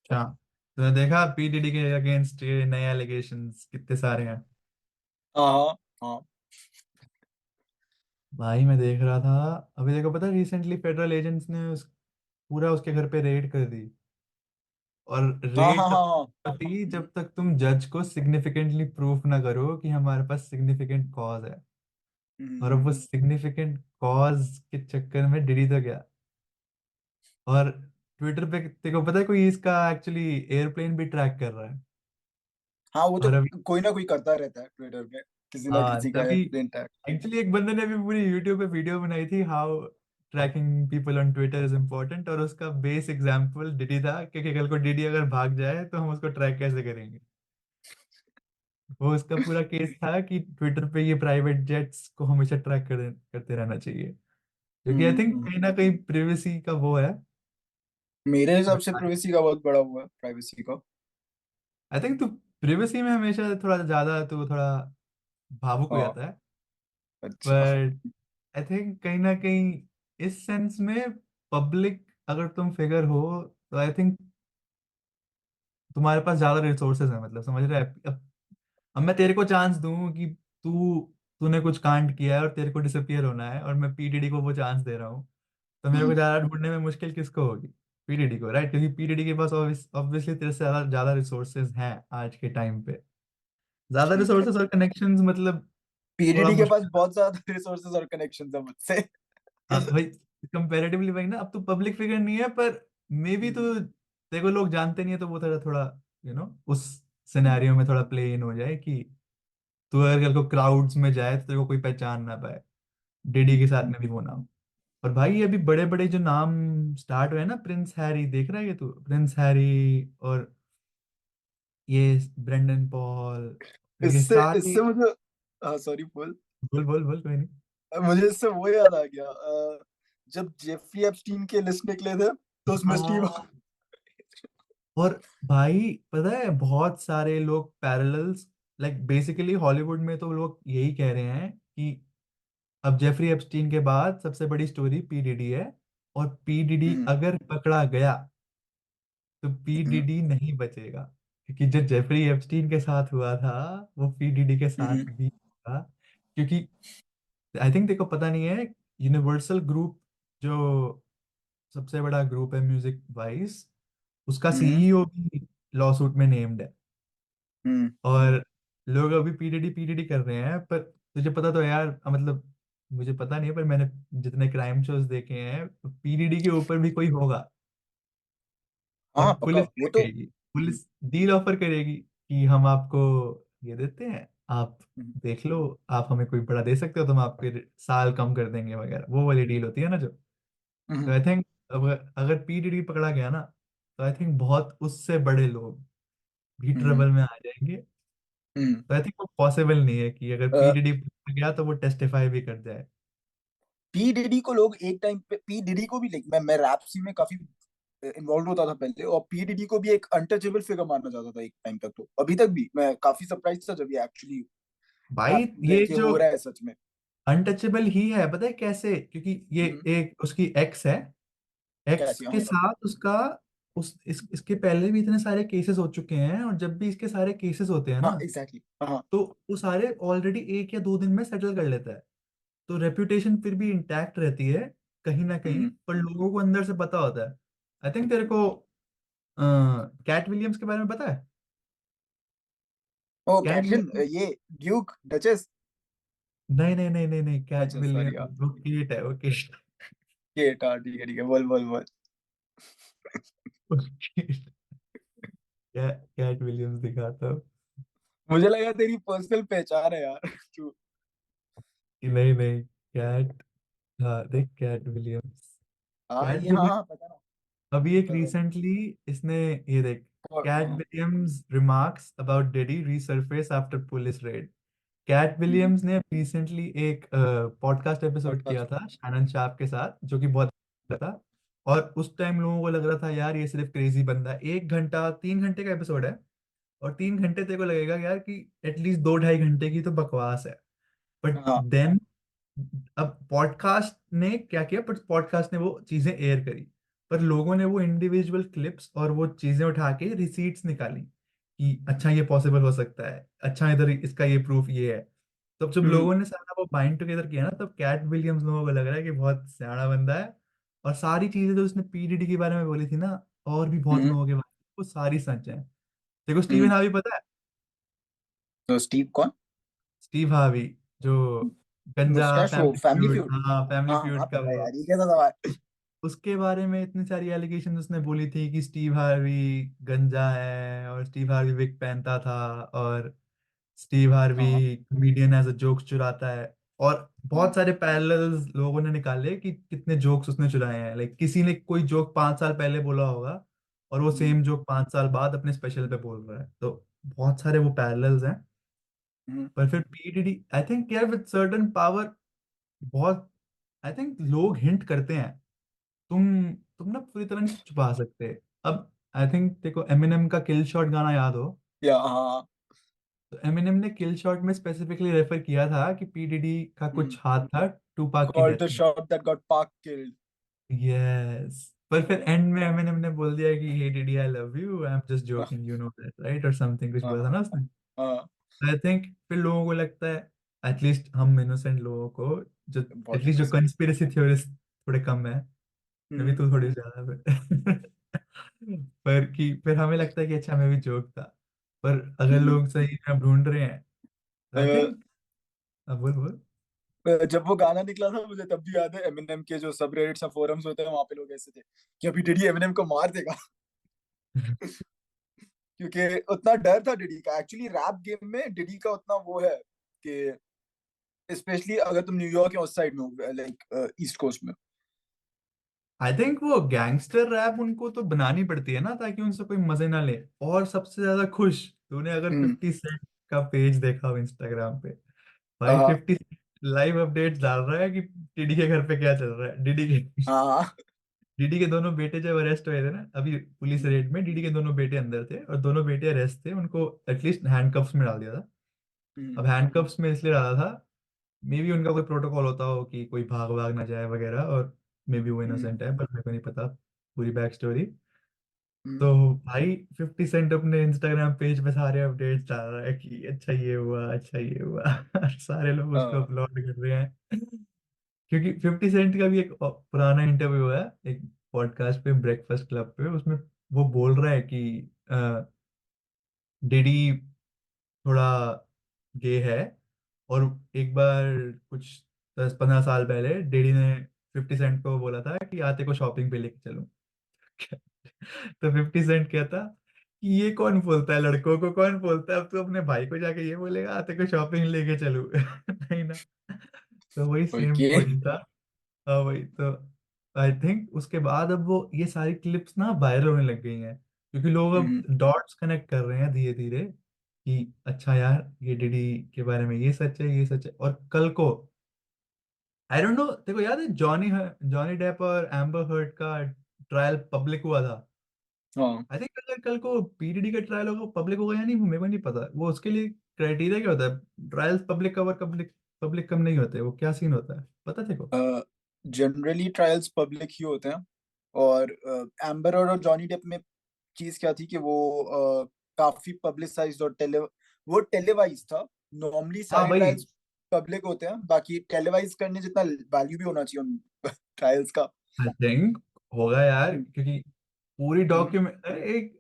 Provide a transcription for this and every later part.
अच्छा, तो देखा पीडीडी के अगेंस्ट ये नए एलिगेशंस कितने सारे हैं। हाँ हाँ हाँ। भाई मैं देख रहा था, अभी देखो पता रिसेंटली फेडरल एजेंट्स ने पूरा उसके घर पे रेड कर दी। और हाँ हाँ रेड तब हाँ हाँ। तक होती जब तक तुम जज को सिग्निफिकेंटली प्रूफ ना करो कि हमारे पास सिग्निफिकेंट कॉज है। और अब वो हम्म। सिग्निफिकेंट कॉज के चक्कर में डिडी तो गया। और ट्विटर पे तेरे को पता है कोई इसका एक्चुअली एयरप्लेन भी ट्रैक कर रहा है। हाँ, वो तो और अभी कोई ना कोई करता रहता है ट्विटर पे, किसी ना हाँ किसी का तभी एयरप्लेन टैग। एक्चुअली एक बंदे ने भी पूरी यूट्यूब पे वीडियो बनाई थी, how tracking people on Twitter is important, और उसका बेस एग्जांपल डिडी था, क्योंकि कल को डिडी अगर भाग जाए तो हम उसको ट्रैक कैसे करेंगे। वो उसका पूरा केस था कि ट्विटर पे ये प्राइवेट जेट्स को हमेशा ट्रैक करते रहना चाहिए, क्योंकि आई थिंक हम्म। कहीं ना कहीं प्रिवेसी का वो है। मेरे हिसाब से प्राइवेसी का बहुत बड़ा हुआ है, प्राइवेसी का। आई थिंक तू प्रिवेसी में हमेशा थोड़ा ज्यादा तू थोड़ा भावुक हो हाँ। जाता है। अच्छा। बट आई थिंक कहीं ना कहीं इस सेंस में पब्लिक अगर तुम फिगर हो तो आई थिंक तुम्हारे पास ज्यादा रिसोर्सेज है, मतलब समझ रहे हैं। अब मैं तेरे को चांस दूं कि तूने कुछ कांड किया है और तेरे को डिसअपियर होना है, और मैं पीडीडी को वो चांस दे रहा हूँ, तो मेरे को हम्म। ज्यादा ढूंढने में मुश्किल किसको होगी? पीडीडी को, राइट? क्योंकि पीडीडी के पास ऑब्वियसली तेरे से ज्यादा ज्यादा रिसोर्सेज हैं आज के टाइम पे। ज्यादा ठीक है। रिसोर्सेज और कनेक्शंस मतलब थोड़ा पीडीडी के पास मुश्किल। बहुत ज्यादा रिसोर्सेज और कनेक्शन है मुझसे। हाँ भाई, कंपैरेटिवली भाई ना, अब तो पब्लिक फिगर नहीं है, पर मे बी तो देखो लोग जानते नहीं है, तो वो थोड़ा थोड़ा उस सिनेरियो में थोड़ा प्ले इन हो जाए कि तू अगर कल को क्राउड्स में जाए तो तेरे को कोई पहचान ना पाए, डीडी के साथ में भी वो नाम। और भाई ये अभी बड़े बड़े जो नाम स्टार्ट हुए हैं ना, प्रिंस हैरी, देख रहा है ये तू? प्रिंस हैरी और ये ब्रेंडन पॉल, ये इससे सारे। इससे मुझे, हाँ सॉरी बोल। बोल बोल बोल, कोई नहीं। मुझे इससे वो याद आ गया, जब जेफरी एप्स्टीन के लिस्ट निकले थे तो उसमें स्टीव। हाँ, और भाई पता है बहुत सारे लोग पैरेलल्स, लाइक बेसिकली हॉलीवुड में तो लोग यही कह रहे हैं कि अब जेफरी एप्स्टीन के बाद सबसे बड़ी स्टोरी पीडीडी है, और पीडीडी हम्म। अगर पकड़ा गया तो हम्म। पीडीडी नहीं बचेगा, क्योंकि जो जेफरी एप्स्टीन के साथ हुआ था वो पीडीडी के साथ हम्म। भी हुआ। क्योंकि आई थिंक देखो पता नहीं है, यूनिवर्सल ग्रुप जो सबसे बड़ा ग्रुप है म्यूजिक वाइज, उसका हम्म। सीईओ भी लॉ सूट में नेम्ड है। हम्म। और लोग अभी पीडीडी पीडीडी कर रहे हैं, पर तुझे पता तो है यार, मतलब मुझे पता नहीं है, पर मैंने जितने क्राइम शोज देखे हैं पीडीडी के ऊपर भी कोई होगा। हाँ और हाँ, पक्का पुलिस क्या वो तो। कहेगी? पुलिस डील ऑफर करेगी कि हम आपको ये देते हैं, आप हम्म। देख लो, आप हमें कोई बड़ा दे सकते हो तो हम आपके साल कम कर देंगे वगैरह, वो वाली डील होती है ना जो। तो हम्म। आई थिंक अगर अगर पीडीडी पकड़ा गया ना, तो आई थिंक बहुत उससे बड़े लोग भी हम्म। ट्रबल में आ जाएंगे। हम्म। तो आई थिंक वो पॉसिबल नहीं है कि अगर पीडीडी पकड़ा गया तो वो टेस्टिफाई भी कर जाए। पी डिडी को लोग एक टाइम पे, पी डिडी को भी लाइक मैं रैप सी में काफी इन्वॉल्व होता था पहले, और पी डिडी को भी एक अनटचेबल फिगर माना जाता था एक टाइम तक, तो अभी तक भी मैं काफी सरप्राइज था जब ये एक्चुअली भाई ये लाइक ये जो हो रहा है सच में। अनटचेबल ही है, पता है कैसे? क्योंकि ये हम्म। एक उसकी एक्स है, एक्स कैसे? के हाँ। साथ उसका इसके पहले भी इतने सारे केसेस हो चुके हैं, और जब भी इसके सारे केसेस होते हैं ना, हाँ एग्जैक्टली, हाँ। तो वो सारे ऑलरेडी 1 या 2 दिन में सेटल कर लेता है। तो रेप्यूटेशन फिर भी इंटैक्ट रहती है कहीं ना कहीं, हम्म। पर लोगों को अंदर से पता होता है। आई थिंक तेरे को कैट विलियम्स के बारे में पता है? ओ कैट कैटलिन, विलियम्स, ये ड्यूक डचेस। नहीं नहीं नहीं नहीं नहीं, कैट अच्छा सॉरी विलियम्स यार। वो केट है, वो केट। केट, हाँ ठीक है ठीक है, बोल बोल बोल। कैट विलियम्स दिखाता हूँ। मुझे लगा तेरी पर्सनल पहचान है यार तू। कि नहीं नहीं, कैट, हाँ देख कैट विलियम्स। हाँ कैट ये, हाँ हाँ विलियम्स पता ना। अभी एक अ, रिसेंटली इसने, ये देख, कैट हाँ। Williams remarks about Diddy resurface after police raid. Cat हम्म। विलियम्स ने रिसेंटली एक पॉडकास्ट एपिसोड किया पॉडकास्ट। था शानन शार्प के साथ, जो कि बहुत अच्छा था। और उस टाइम लोगों को लग रहा था यार ये सिर्फ क्रेजी बंदा है, 1 घंटा 3 घंटे का एपिसोड है, और 3 घंटे तेरे को लगेगा यार कि एटलीस्ट 2 ढाई घंटे की तो बकवास है। बट हाँ। देन अब पॉडकास्ट ने क्या किया, पर पॉडकास्ट ने वो चीजें एयर करी, पर लोगों ने वो इंडिविजुअल क्लिप्स और वो चीजें उठा के रिसीट्स निकाली कि अच्छा ये पॉसिबल हो सकता है, अच्छा इधर इसका ये प्रूफ ये है। तब जब हम्म लोगों ने सारा वो बाइंड टुगेदर किया ना, तब कैट विलियम्स लोगों को लग रहा है कि बहुत सियाना बंदा है, और सारी चीजें जो उसने पीडीडी के बारे में बोली थी ना, और भी बहुत हम्म लोगों के बारे में, वो सारी सच है। देखो स्टीवन हम्म। हावी पता है? तो स्टीव कौन? स्टीव हावी, जो गंजा उसका show family family feud, feud. हाँ फैमिली हाँ हाँ फ्यूड का पता है वो, यार, ये कैसा सवाल। उसके बारे में इतनी सारी एलिगेशन उसने बोली थी कि स्टीव हार्वी गंजा है, और स्टीव हार्वी विग पहनता था, और स्टीव हार्वी हाँ कॉमेडियन एज अ जोक्स चुराता है, और हाँ। बहुत सारे पैरेलल्स लोगों ने निकाले कि कितने जोक्स उसने चुराए हैं। लाइक किसी ने कोई जोक 5 साल पहले बोला होगा, और वो हम्म सेम जोक 5 साल बाद अपने स्पेशल पे बोल रहा है, तो बहुत सारे वो पैरेलल्स हैं। हम्म। पर फिर पीडीडी आई थिंक यार विद सर्टन पावर, बहुत, आई थिंक लोग हिंट करते हैं, तुम ना पूरी तरह नहीं छुपा सकते। अब आई थिंक देखो एमिनेम का किल शॉट गाना याद हो, या हाँ। तो एमिनेम ने किल शॉट में स्पेसिफिकली रेफर किया था कि पीडीडी का कुछ हाथ था टूपाक की कॉल्ड द डेथ में। Shot that got Pac killed. Yes, पर फिर एंड में एमिनेम ने बोल दिया कि hey Diddy I love you, I am just हाँ joking, you know that right, और समथिंग कुछ बोला था हाँ ना उसने। हाँ। आई थिंक फिर लोगों को लगता है, एटलीस्ट हम इनोसेंट लोगों को, जो बहुत एटलीस्ट जो इनोसेंट। कंस्पिरेसी थ्योरिस्ट थोड़े कम है, मैं भी हम्म तो थोड़ी ज्यादा पर पर कि फिर हमें लगता है कि अच्छा मैं भी जोक था, पर अगर हम्म। लोग सही में ढूंढ रहे हैं, आई अ, थिंक, अब बोल बोल। जब वो गाना निकला था मुझे तब भी याद है, एमिनेम के जो सब रेडिट्स और फोरम्स होते हैं वहां पे लोग ऐसे थे कि अभी डिडी एमिनेम को मार देगा। क्योंकि उतना डर था डिडी का, एक्चुअली रैप गेम में डिडी का उतना वो है कि स्पेशली अगर तुम न्यूयॉर्क या उस साइड में हो, लाइक ईस्ट कोस्ट में। आई थिंक वो गैंगस्टर रैप उनको तो बनानी पड़ती है ना, ताकि उनसे कोई मजे ना ले, और सबसे ज्यादा खुश, तूने अगर हम्म। 50 सेंट का पेज देखा हो इंस्टाग्राम पे, भाई हाँ लाइव अपडेट्स डाल रहा है कि डीडी के घर पे क्या चल रहा है, डीडी के हाँ। डीडी के दोनों बेटे जब अरेस्ट हुए थे ना अभी पुलिस हम्म रेड में, डीडी के दोनों बेटे अंदर थे, और दोनों बेटे अरेस्ट थे, उनको एटलीस्ट हैंडकफ्स में डाल दिया था। हम्म अब हैंडकफ्स में इसलिए डाला था, मे बी उनका कोई प्रोटोकॉल होता हो कि कोई भाग भाग ना जाए वगैरह, और मे बी वो हम्म इनोसेंट है, पर मेरे को नहीं पता पूरी बैक स्टोरी। हम्म। तो भाई 50 सेंट अपने इंस्टाग्राम पेज पे सारे अपडेट्स डाल रहा है कि अच्छा ये हुआ, अच्छा ये हुआ और सारे लोग उसको हाँ। अपलोड कर रहे हैं। क्योंकि 50 सेंट का भी एक पुराना इंटरव्यू है एक पॉडकास्ट पे, ब्रेकफास्ट क्लब पे, उसमें वो बोल रहा है कि डिडी थोड़ा गे है, और एक बार कुछ 10-15 साल पहले डिडी ने 50 सेंट को बोला था कि आते को शॉपिंग पे लेके चलूं। तो 50 सेंट कहता कि ये कौन बोलता है, लड़कों को कौन बोलता है, अब तू अपने भाई को जाके ये बोलेगा आते को शॉपिंग लेके चलूं नहीं ना। तो वही सेम ओके। पॉइंट था। हाँ वही तो, आई थिंक उसके बाद अब वो ये सारी क्लिप्स ना वायरल होने लग गई हैं, क्योंकि लोग अब हम्म डॉट्स कनेक्ट कर रहे हैं धीरे धीरे कि अच्छा यार ये डिडी के बारे में ये सच है, ये सच है। और कल को आई डोंट नो, देखो याद है जॉनी जॉनी डेप और एम्बर हर्ट का ट्रायल पब्लिक हुआ था। हाँ। आई थिंक अगर कल को पीडीडी का ट्रायल होगा पब्लिक होगा या नहीं मेरे को नहीं पता, वो उसके लिए क्राइटेरिया क्या होता है, trials public cover, public public कम नहीं होते, वो क्या सीन होता है पता तेरे को? जनरली ट्रायल्स पब्लिक ही होते हैं। और एम्बर और जॉनी डेप में चीज क्या थी कि वो काफी पब्लिसाइज्ड और वो टेलीवाइज था। नॉर्मली हाँ सारे भाई, ट्रायल्स पब्लिक होते हैं, बाकी टेलीवाइज करने जितना वैल्यू भी होना चाहिए उन ट्रायल्स का। आई थिंक होगा यार, हम्म क्योंकि पूरी हम्म डॉक्यूमेंट, अरे एक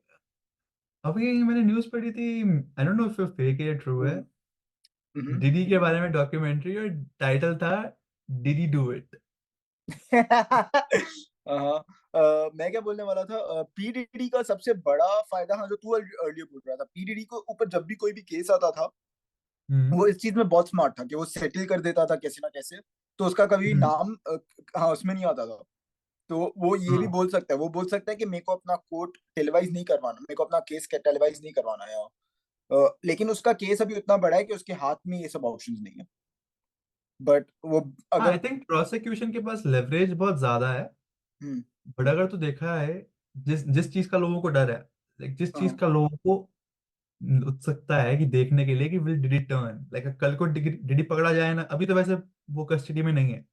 अभी मैंने न्यूज पढ़ी थी, I don't know if fake है या ट्रू है, हम्म हम्म। डिडी के बारे में डॉक्यूमेंट्री, और टाइटल था डिड ही डू इट। हाँ। मैं क्या बोलने वाला था, पीडीडी का सबसे बड़ा फायदा, हाँ जो तू अर्लियर बोल रहा था, पीडीडी को ऊपर जब भी कोई भी केस आता था हम्म वो इस चीज में बहुत स्मार्ट था कि वो सेटल कर देता था कैसे ना कैसे। तो उसका कभी हम्म, नाम हाँ उसमें नहीं आता था। तो वो ये भी हाँ बोल सकता है, वो बोल सकता है कि मेरे को अपना कोर्ट टेलीवाइज नहीं करवाना, मेरे को अपना केस टेलीवाइज नहीं करवाना है। लेकिन उसका केस अभी उतना बड़ा है कि उसके हाथ में ये सब ऑप्शंस नहीं है। बट वो हाँ, अगर आई थिंक प्रोसिक्यूशन के पास लेवरेज बहुत ज्यादा है। हम्म बट अगर तू देखा है, जिस जिस चीज का लोगों को डर है, like, जिस चीज हाँ का लोगों को उत्सुकता है कि देखने के लिए कि will did it turn, like कल को डिडी पकड़ा जाए ना, अभी तो वैसे वो कस्टडी में नहीं है,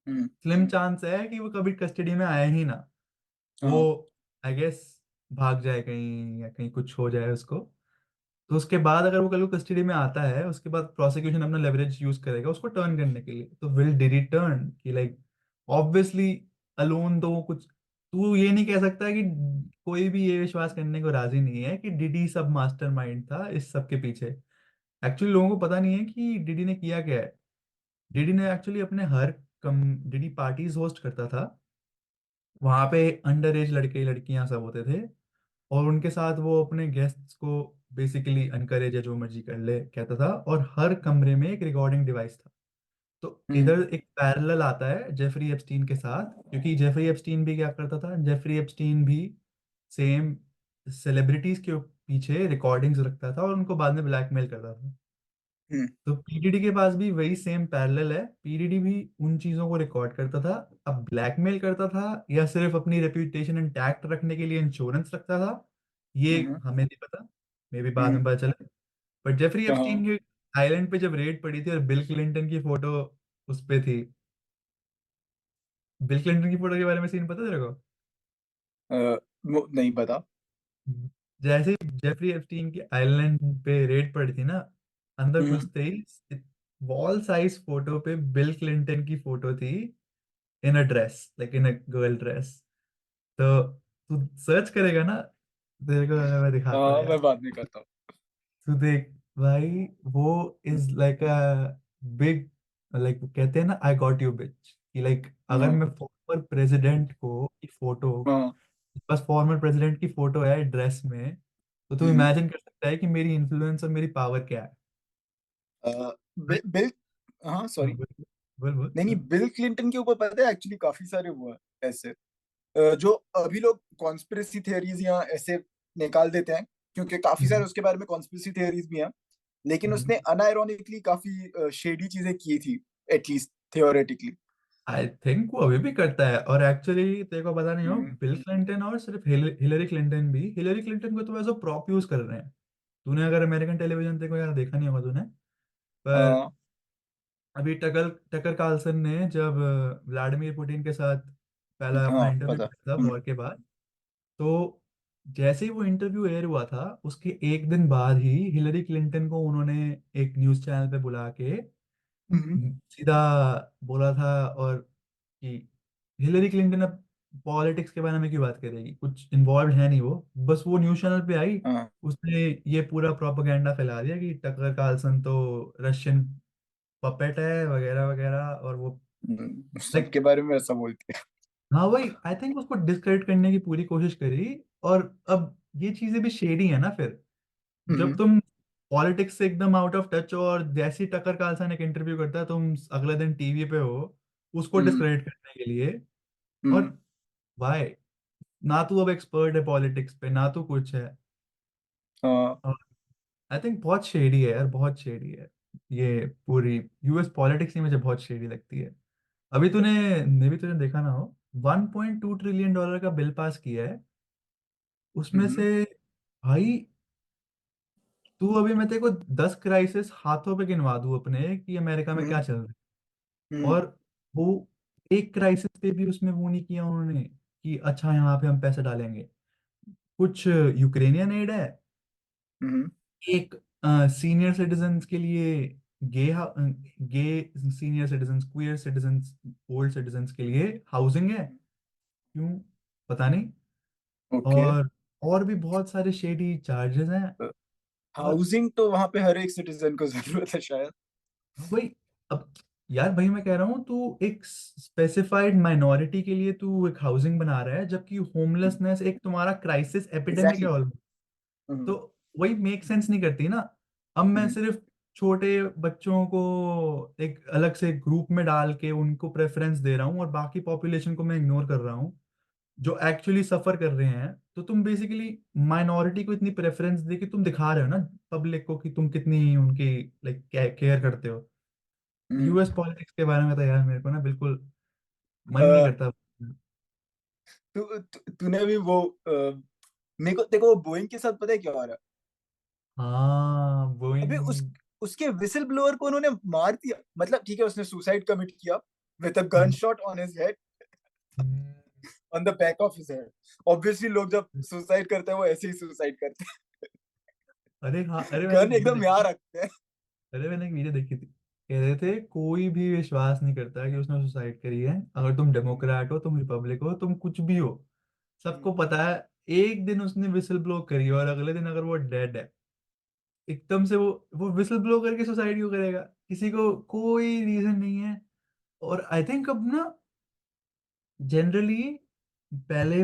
हम्म। स्लिम चांस है कि वो कभी कस्टडी में आया ही ना। वो हाँ। आई गेस भाग जाए कहीं, या कहीं कुछ हो जाए उसको। तो उसके बाद अगर वो कल को कस्टडी में आता है, उसके बाद प्रोसिक्यूशन अपना लेवरेज यूज करेगा उसको टर्न करने के लिए। तो विल डिड ही टर्न कि लाइक, ऑब्वियसली अलोन तो वो कुछ, तू ये नहीं कह सकता कि कोई भी ये विश्वास करने को राजी नहीं है कि डिडी सब मास्टरमाइंड था इस सब के पीछे। एक्चुअली लोगों को पता नहीं है कि डिडी ने किया क्या है। डिडी ने एक्चुअली अपने हर कम डिडी पार्टीज होस्ट करता था, वहां पे अंडर एज लड़के लड़कियां सब होते थे, और उनके साथ वो अपने गेस्ट्स को बेसिकली अनकरेज है जो मर्जी कर ले कहता था, और हर कमरे में एक रिकॉर्डिंग डिवाइस था। तो हम्म। इधर एक पैरेलल आता है जेफरी एप्स्टीन के साथ, क्योंकि जेफरी एप्स्टीन भी क्या करता था, जेफरी एप्स्टीन भी सेम सेलिब्रिटीज के पीछे रिकॉर्डिंग्स रखता था और उनको बाद में ब्लैकमेल करता था। हम्म। तो पीडीडी के पास भी वही सेम पैरेलल है, पीडीडी भी उन चीजों को रिकॉर्ड करता था। अब ब्लैकमेल करता था या सिर्फ अपनी रेप्यूटेशन इंटैक्ट रखने के लिए इंश्योरेंस रखता था, ये हम्म। हमें नहीं पता, मे भी बाद में हम्म। पता चले। बट जेफरी हाँ। एप्स्टीन के आइलैंड पे जब रेड पड़ी थी और बिल क्लिंटन की फोटो उस पे थी, बिल क्लिंटन की फोटो के बारे में सीन पता है तेरे को? नहीं पता। जैसे ही जेफरी एप्स्टीन की आइलैंड पे रेड पड़ी थी ना, अंदर हम्म। घुसते ही वॉल साइज फोटो पे बिल क्लिंटन की फोटो थी, in a dress, like in a girl dress. तो तू सर्च करेगा ना, तेरे को मैं दिखाता हूँ हाँ, मैं यार। बाद में करता हूँ। तू देख भाई, वो is like a big, like कहते हैं ना, आई गॉट यू बिच, कि लाइक अगर हाँ। मैं फॉर्मर प्रेसिडेंट को की फोटो, हाँ। बस फॉर्मर प्रेसिडेंट की फोटो है ड्रेस में, तो तू हम्म। इमेजिन कर सकता है कि मेरी इन्फ्लुएंस और मेरी पावर क्या है। भाई, बिल। हाँ, हाँ, सॉरी। बोल बोल बोल, नहीं नहीं, हाँ। बिल क्लिंटन के ऊपर पता है एक्चुअली काफी सारे वो है ऐसे, जो अभी लोग कॉन्स्पिरेसी थियरीज या ऐसे निकाल देते हैं, क्योंकि काफी सारे हम्म, उसके बारे में कॉन्स्पिरेसी थियरीज भी हैं। लेकिन हम्म। उसने अनआयरोनिकली काफी शेडी चीजें की थी, एटलीस्ट थियोरेटिकली। आई थिंक वो अभी भी करता है, और एक्चुअली तेरे को पता नहीं हो, हम्म। बिल क्लिंटन और सिर्फ हिलरी क्लिंटन भी, हिलरी क्लिंटन को तो वैसे प्रॉप यूज कर रहे हैं। तूने अगर अमेरिकन टेलीविजन तेरे को यार देखा नहीं होगा तूने, पर हाँ। अभी टकर टकर कार्लसन ने जब व्लादिमीर पुतिन के साथ पहला अपना हाँ, इंटरव्यू पता। किया था हम्म। वॉर के बाद, तो जैसे ही वो इंटरव्यू एयर हुआ था, उसके एक दिन बाद ही हिलरी क्लिंटन को उन्होंने एक न्यूज चैनल पे बुला के हम्म। सीधा बोला था, और कि हिलरी क्लिंटन अब पॉलिटिक्स के बारे में क्यों बात करेगी, कुछ इन्वॉल्व है नहीं वो, बस वो न्यूज चैनल पे आई, हाँ। उसने ये पूरा प्रोपेगेंडा फैला दिया कि टकर कार्लसन तो रशियन पपेट है वगैरह वगैरह, और वो लाइक, सबके बारे में ऐसा बोलते हैं। हाँ भाई, आई थिंक उसको डिस्क्रेडिट करने की पूरी कोशिश करी। और अब ये चीजें भी शेडी है ना फिर, जब हम्म। तुम पॉलिटिक्स से एकदम आउट ऑफ टच हो, और जैसी टकर कार्लसन एक इंटरव्यू करता है, तुम अगले दिन टीवी पे हो उसको हम्म। डिस्क्रेडिट करने के लिए। हम्म। और भाई, ना तू अब एक्सपर्ट है पॉलिटिक्स पे, ना तू कुछ है। हाँ। आई थिंक बहुत शेडी है यार, बहुत शेडी है ये पूरी यूएस पॉलिटिक्स ही मुझे बहुत शेडी लगती है। अभी तूने, मे भी तुझे देखा ना हो, 1.2 ट्रिलियन डॉलर का बिल पास किया है, उसमें हम्म। से भाई, तू अभी, मैं तेरे को 10 क्राइसिस हाथों पे गिनवा दूं अपने कि अमेरिका में हम्म। क्या चल रहा है, हम्म। और वो एक क्राइसिस पे भी उसमें वो नहीं किया उन्होंने कि अच्छा यहाँ पे हम पैसे डालेंगे। कुछ यूक्रेनियन एड है, हम्म। एक सीनियर सिटीजन्स के लिए, gay gay senior citizens, queer citizens, old citizens के लिए हाउसिंग है, क्यों पता नहीं। ओके। और भी बहुत सारे शेडी चार्जेस हैं। और हाउसिंग तो वहां पे हर एक सिटीजन को जरूरत है शायद। हाँ भाई, अब यार भाई, मैं कह रहा हूँ तू एक स्पेसिफाइड माइनॉरिटी के लिए तू एक हाउसिंग बना रहा है, जबकि होमलेसनेस एक तुम्हारा क्राइसिस एपिडेमिक है एग्जैक्टली। ऑलमोस्ट। हम्म। तो वही मेक सेंस नहीं करती ना। अब मैं हम्म। सिर्फ छोटे बच्चों को एक अलग से ग्रुप में डाल के उनको प्रेफरेंस दे रहा हूँ, और बाकी पॉपुलेशन को मैं इग्नोर कर रहा हूँ जो एक्चुअली सफर कर रहे हैं। तो तुम बेसिकली माइनॉरिटी को इतनी प्रेफरेंस दे के तुम दिखा रहे हो ना पब्लिक को कि तुम कितनी उनकी लाइक केयर करते हो। हम्म। यूएस पॉलिटिक्स के बारे में तो यार मेरे को ना बिल्कुल मन नहीं अ, करता। तूने भी वो मेरे को देखो, बोइंग के साथ पता है क्या हो रहा है? हाँ, अबे बोइंग। उसके विसल ब्लोअर को उन्होंने मार दिया, मतलब ठीक है उसने सुसाइड कमिट किया with a gun shot on his head, on the back of his head. Obviously लोग जब सुसाइड करते हैं वो ऐसे ही सुसाइड करते अरे हाँ, हैं, अरे मैंने एक गन वीडियो एकदम देखी यहाँ थी। रखते हैं। अरे मैंने एक वीडियो देखी थी, कह रहे थे कोई भी विश्वास नहीं करता कि उसने सुसाइड करी है। अगर तुम डेमोक्रेट हो, तुम रिपब्लिक हो, तुम कुछ भी हो, सबको पता है एक दिन उसने विसल ब्लो करी और अगले दिन अगर वो डेड है, एकदम से वो विसल ब्लो करके सुसाइड क्यों करेगा? किसी को कोई रीजन नहीं है। और आई थिंक अब ना जनरली, पहले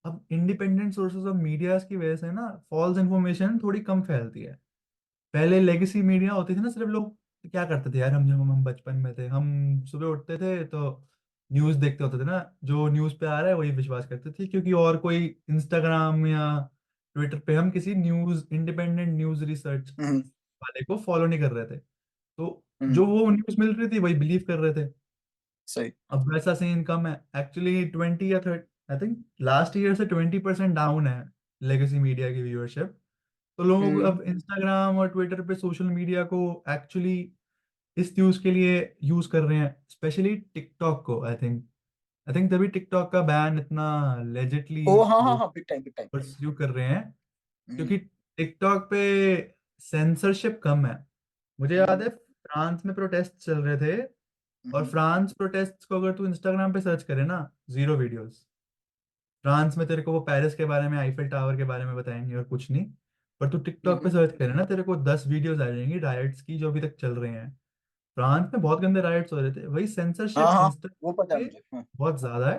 अब इंडिपेंडेंट सोर्सेज ऑफ मीडिया की वजह से ना फॉल्स इन्फॉर्मेशन थोड़ी कम फैलती है। पहले लेगेसी मीडिया होती थी ना, सिर्फ लोग क्या करते थे यार, हम जब हम बचपन में थे, हम सुबह उठते थे तो न्यूज देखते होते थे ना, जो न्यूज पे आ रहा है वही विश्वास करते थे, क्योंकि और कोई इंस्टाग्राम या ट्विटर पे हम किसी न्यूज इंडिपेंडेंट न्यूज रिसर्च हम्म, वाले को फॉलो नहीं कर रहे थे। तो हम्म, जो वो न्यूज मिल रही थी वही बिलीव कर रहे थे। सही। अब वैसा सीन कम है एक्चुअली, 20 या 30, आई थिंक लास्ट ईयर से 20% डाउन है लेगेसी मीडिया की व्यूअरशिप। तो लोग हम्म, अब इंस्टाग्राम और ट्विटर पे सोशल मीडिया को एक्चुअली इस यूज के लिए यूज कर रहे हैं, स्पेशली टिकटॉक को। आई थिंक तभी टिकटॉक का बैन इतना लेजिटली ओ हाँ हाँ वो हाँ, big time big time. Pursue कर रहे हैं, हम्म, क्योंकि टिकटॉक पे सेंसरशिप कम है। मुझे याद हम्म, है फ्रांस में प्रोटेस्ट चल रहे थे, और हम्म, फ्रांस प्रोटेस्ट को अगर तू इंस्टाग्राम पे सर्च करे ना, जीरो वीडियोस। फ्रांस में तेरे को वो पेरिस के बारे में, आईफिल टावर के बारे में बताएंगे और कुछ नहीं। पर तू टिकटॉक पे हम्म। सर्च करे ना, तेरे को 10 वीडियोस आ जाएंगी राइट्स की जो अभी तक चल रहे हैं। फ्रांस में बहुत गंदे राइट्स हो रहे थे, वही हाँ सेंसरशिप हाँ, इंस्टा वो पता है पे मुझे। हाँ, बहुत ज्यादा है।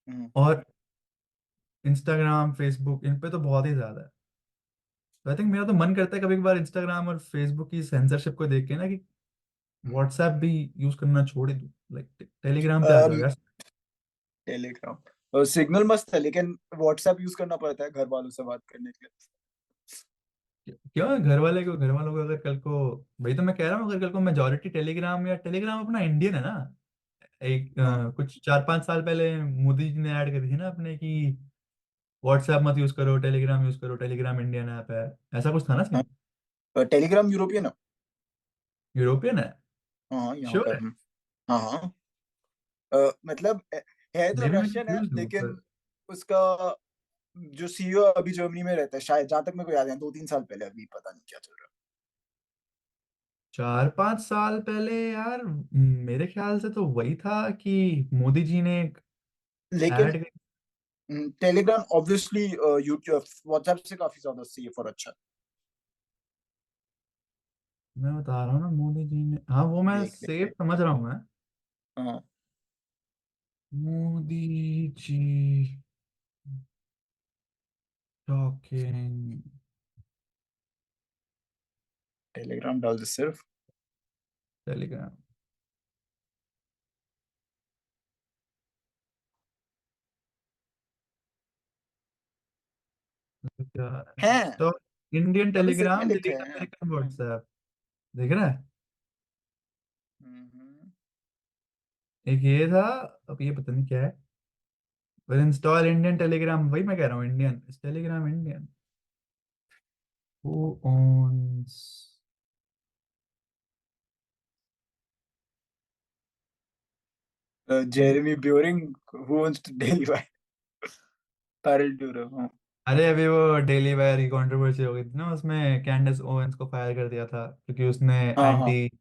हम्म, और इंस्टाग्राम फेसबुक इन पे तो बहुत ही ज्यादा है। तो आई थिंक मेरा तो मन करता है कभी कभार इंस्टाग्राम और फेसबुक की सेंसरशिप को देख के ना, कि व्हाट्सएप भी यूज करना छोड़ ही दूं, लाइक टेलीग्राम पे आ जाओ यार। टेलीग्राम सिग्नल मस्त है, लेकिन व्हाट्सएप यूज करना पड़ता है घर वालों से बात करने के लिए। क्यों? घर वालों को अगर कल को, भाई तो मैं कह रहा हूँ, अगर कल को मेजोरिटी टेलीग्राम, या टेलीग्राम अपना इंडियन है ना, एक हाँ, कुछ 4-5 साल पहले मोदी जी ने ऐड करी थी ना अपने की, व्हाट्सएप मत यूज करो, टेलीग्राम यूज करो, टेलीग्राम इंडियन ऐप है, ऐसा कुछ था ना सीन? हाँ, टेलीग्राम यूरोपियन है। यूरोपियन है? हाँ हाँ, यहाँ का श्योर है? है। हाँ हाँ, मतलब है तो मे बी मैं रशियन है, कंफ्यूज हूँ लेकिन पर। उसका जो सीईओ अभी जर्मनी में रहता है शायद, जहां तक मेरे को याद है 2-3 साल पहले, अभी पता नहीं क्या चल रहा 4-5 साल पहले यार, मेरे ख्याल से तो वही था कि मोदी जी ने एक है। लेकिन add, Telegram obviously YouTube WhatsApp से काफी ज्यादा सेफ और अच्छा मैं बता रहा हूँ ना, मोदी जी ने, हाँ वो है। मैं देख ले सेफ देख। समझ रहा हूँ मैं। हाँ, मोदी जी टॉकिंग, टेलीग्राम डाल दे सिर्फ। टेलीग्राम, है, तो इंडियन अभी सच में टेलीग्राम, लिख दिल्ली रहे हैं। अमेरिकन व्हाट्सएप, देख रहा है? हम्म। एक ये था, अब ये पता नहीं क्या है, पर इंस्टॉल इंडियन टेलीग्राम, वही मैं कह रहा हूँ, Indian Telegram Indian. Who owns? Jeremy Buring, who wants to daily by Pavel Durov. हाँ अरे अभी वो डेली वायर की कंट्रोवर्सी हो गई थी ना, उसमें कैंडस ओवेंस को फायर कर दिया था क्योंकि उसने हाँ हाँ। एंटी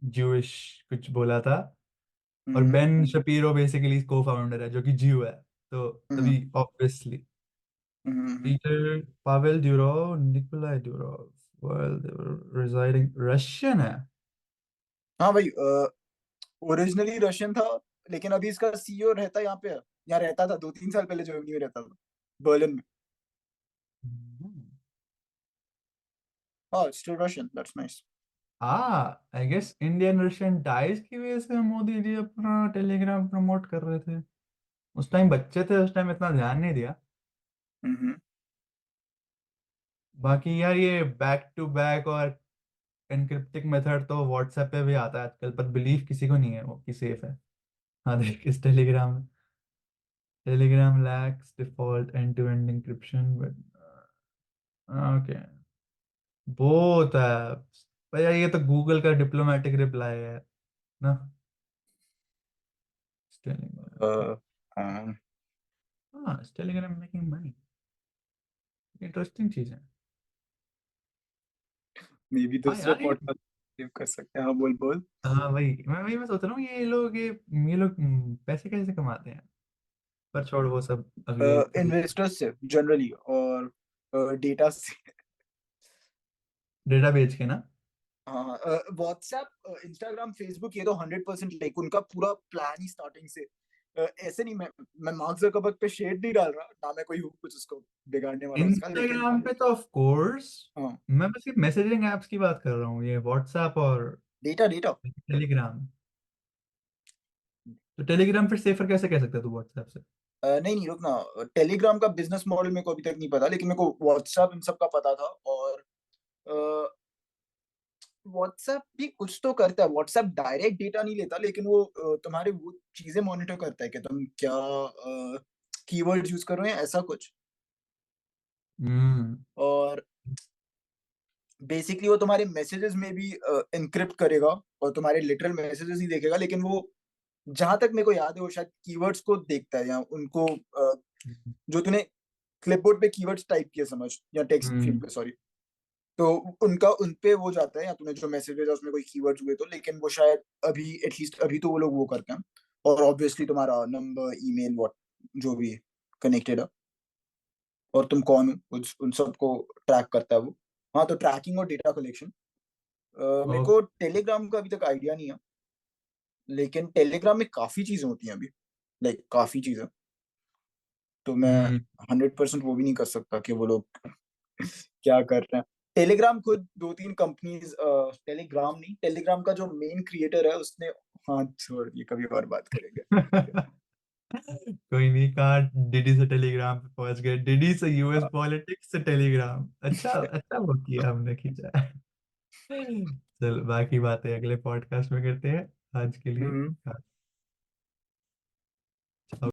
ज्यूइश कुछ बोला था। और हम्म, Ben Shapiro basically co-founder है जो कि ज्यू है, तो हम्म, तभी ऑब्वियसली हम्म। Peter Pavel Durov, Nikolai Durov, well residing Russian है। हाँ भाई, ओरिजिनली रशियन था, लेकिन अभी इसका सीईओ रहता यहाँ पे है। यहाँ रहता था 2-3 साल पहले, जर्मनी में रहता था, बर्लिन में। हाँ, still Russian, that's nice. Ah I guess Indian Russian ties की वजह से मोदी जी अपना टेलीग्राम प्रमोट कर रहे थे। उस टाइम बच्चे थे, उस टाइम इतना ध्यान नहीं दिया। हम्म। बाकी यार ये बैक टू बैक और एनक्रिप्टिंग मेथड तो व्हाट्सएप पे भी आता है आजकल, पर बिलीव किसी को नहीं है वो कि सेफ है। हाँ देख, इस Telegram lacks default end to end encryption but okay. वो होता है भैया, ये तो गूगल का डिप्लोमेटिक रिप्लाई है ना। अ, हाँ, हाँ, टेलीग्राम मेकिंग मनी, इंटरेस्टिंग चीज है। मे बी हाँ दूसरे यार, ये पॉडकास्ट कर सकते हैं। हाँ, बोल बोल। हाँ वही मैं सोच रहा हूँ, ये लोग पैसे कैसे कमाते हैं। पर छोड़ वो सब, अगले अगले इन्वेस्टर्स से जनरली, और डेटा से। डेटा बेच के ना। हाँ, व्हाट्सएप, इंस्टाग्राम, फेसबुक, ये तो 100% लाइक उनका पूरा प्लान ही स्टार्टिंग से ऐसे नहीं। मैं मार्क जकरबर्ग पे शेड नहीं डाल रहा ना, मैं कोई हूँ कुछ उसको बिगाड़ने वाला उसका, लेकिन इंस्टाग्राम पे तो ऑफ कोर्स, हाँ, मैं बस ये मैसेजिंग एप्स की बात कर रहा हूँ, ये व्हाट्सएप और डेटा डेटा। टेलीग्राम। तो टेलीग्राम फिर सेफर कैसे कह सकता है तू व्हाट्सएप से। नहीं नहीं, रुक ना। टेलीग्राम का बिजनेस मॉडल मेरे को अभी तक नहीं पता, लेकिन मेरे को व्हाट्सएप इन सब का पता था। और व्हाट्सएप भी कुछ तो करता है। व्हाट्सएप डायरेक्ट डेटा नहीं लेता, लेकिन वो तुम्हारे वो चीजें मॉनिटर करता है कि तुम क्या कीवर्ड्स यूज कर रहे हैं, ऐसा कुछ। हम्म। और बेसिकली वो तुम्हारे मैसेजेस में भी इनक्रिप्ट करेगा, और तुम्हारे लिटरल मैसेजेस नहीं देखेगा, लेकिन वो जहां तक मेरे को याद है वो शायद कीवर्ड्स को देखता है, या उनको जो तूने क्लिपबोर्ड पे कीवर्ड्स टाइप किए समझ, या टेक्स्ट फील्ड हम्म। पे, सॉरी, तो उनका उन पे वो जाता है, या तूने जो मैसेज भेजा उसमें कोई कीवर्ड्स हुए तो। लेकिन वो शायद अभी एटलीस्ट अभी तो वो लोग वो करते हैं। और ऑब्वियसली तुम्हारा नंबर, ईमेल, व्हाट जो भी कनेक्टेड है, और तुम कौन हो, उन सबको ट्रैक करता है वो। हाँ, तो ट्रैकिंग और डेटा कलेक्शन। मेरे ओ, को टेलीग्राम का अभी तक आइडिया नहीं है, लेकिन टेलीग्राम में काफी चीजें होती हैं अभी, लाइक काफी चीजें। तो मैं हम्म। 100% वो भी नहीं कर सकता कि वो लोग क्या कर रहे हैं। टेलीग्राम खुद दो तीन कंपनीज, टेलीग्राम नहीं, टेलीग्राम का जो मेन क्रिएटर है उसने, हाँ छोड़, ये कभी और बात करेंगे। कोई नहीं, कहाँ डीडी से टेलीग्राम पे पहुंच गए, डीडी से यूएस पॉलिटिक्स से टेलीग्राम, अच्छा अच्छा वो किया हमने, खींचा। चल बाकी बातें अगले पॉडकास्ट में करते हैं, आज के हम्म। लिए